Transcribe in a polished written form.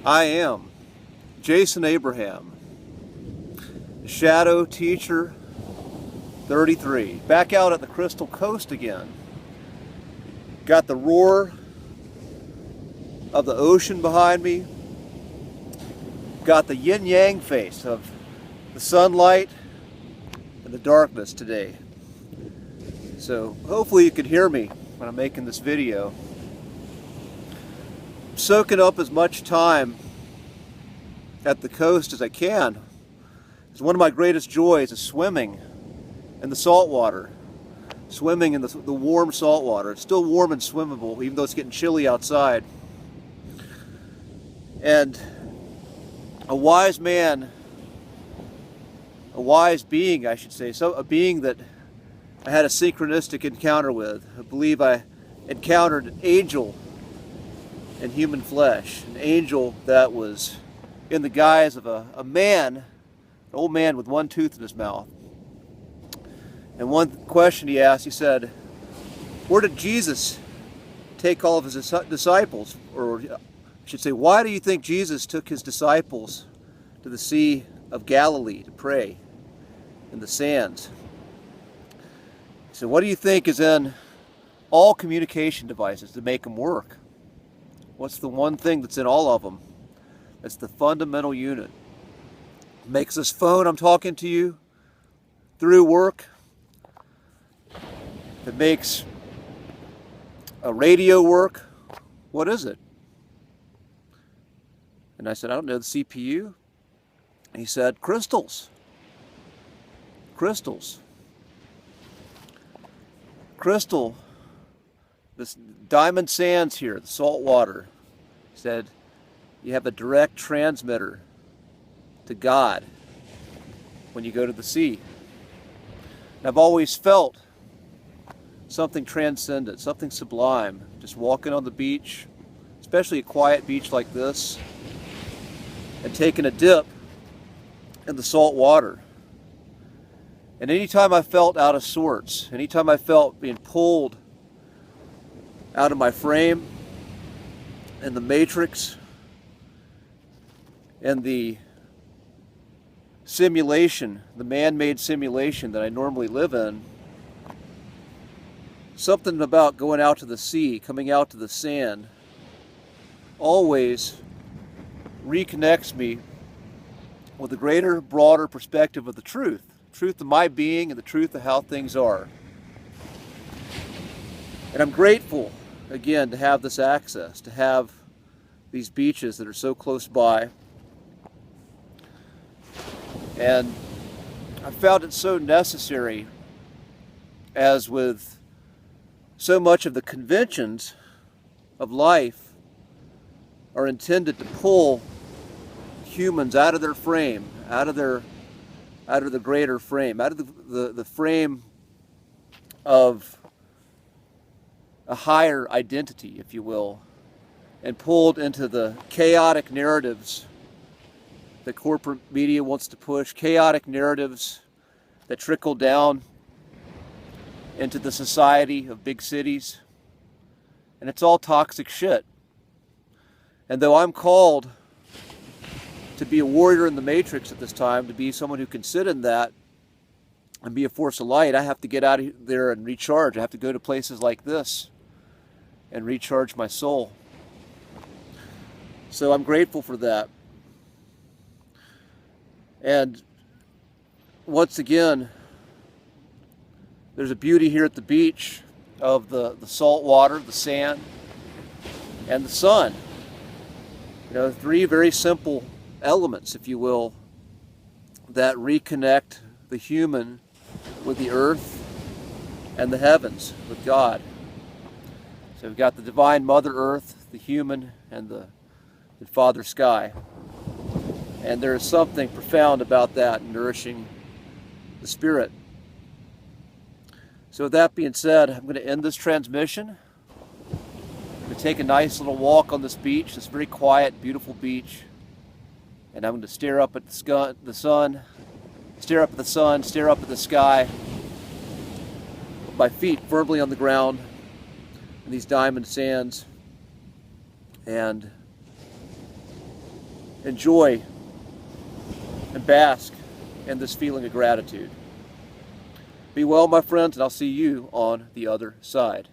I am Jason Abraham, Shadow Teacher 33, back out at the Crystal Coast again. Got the roar of the ocean behind me, got the yin-yang face of the sunlight and the darkness today. So hopefully you can hear me when I'm making this video. I'm soaking up as much time at the coast as I can. It's one of my greatest joys is swimming in the salt water. Swimming in the warm salt water. It's still warm and swimmable, even though it's getting chilly outside. And a wise man, a wise being, I should say, a being that I had a synchronistic encounter with. I believe I encountered an angel in human flesh. An angel that was in the guise of a man, an old man with one tooth in his mouth. And one question he asked, he said, where did Jesus take all of his disciples? Or I should say, why do you think Jesus took his disciples to the Sea of Galilee to pray in the sands? He said, what do you think is in all communication devices to make them work? What's the one thing that's in all of them? It's the fundamental unit. It makes this phone I'm talking to you through work. It makes a radio work. What is it? And I said, I don't know, the CPU? And he said, crystals. Crystals. Crystal, this diamond sands here, the salt water. He said, you have a direct transmitter to God when you go to the sea. And I've always felt something transcendent, something sublime, just walking on the beach, especially a quiet beach like this, and taking a dip in the salt water. And anytime I felt out of sorts, anytime I felt being pulled out of my frame, in the matrix, in the simulation, the man-made simulation that I normally live in, something about going out to the sea, coming out to the sand, always reconnects me with a greater, broader perspective of the truth of my being and the truth of how things are. And I'm grateful, again, to have this access, to have these beaches that are so close by. And I found it so necessary, as with so much of the conventions of life are intended to pull humans out of their frame, out of the greater frame, out of the frame of a higher identity, if you will, and pulled into the chaotic narratives that corporate media wants to push, chaotic narratives that trickle down into the society of big cities. And it's all toxic shit. And though I'm called to be a warrior in the matrix at this time, to be someone who can sit in that and be a force of light, I have to get out of there and recharge. I have to go to places like this and recharge my soul. So I'm grateful for that. And once again, there's a beauty here at the beach of the salt water, the sand, and the sun. You know, three very simple elements, if you will, that reconnect the human with the earth and the heavens, with God. So we've got the divine Mother Earth, the human, and the Father Sky. And there is something profound about that, nourishing the spirit. So with that being said, I'm going to end this transmission. I'm going to take a nice little walk on this beach, this very quiet, beautiful beach. And I'm going to stare up at the sun, stare up at the sun, stare up at the sky, with my feet firmly on the ground in these diamond sands, and enjoy and bask in this feeling of gratitude. Be well, my friends, and I'll see you on the other side.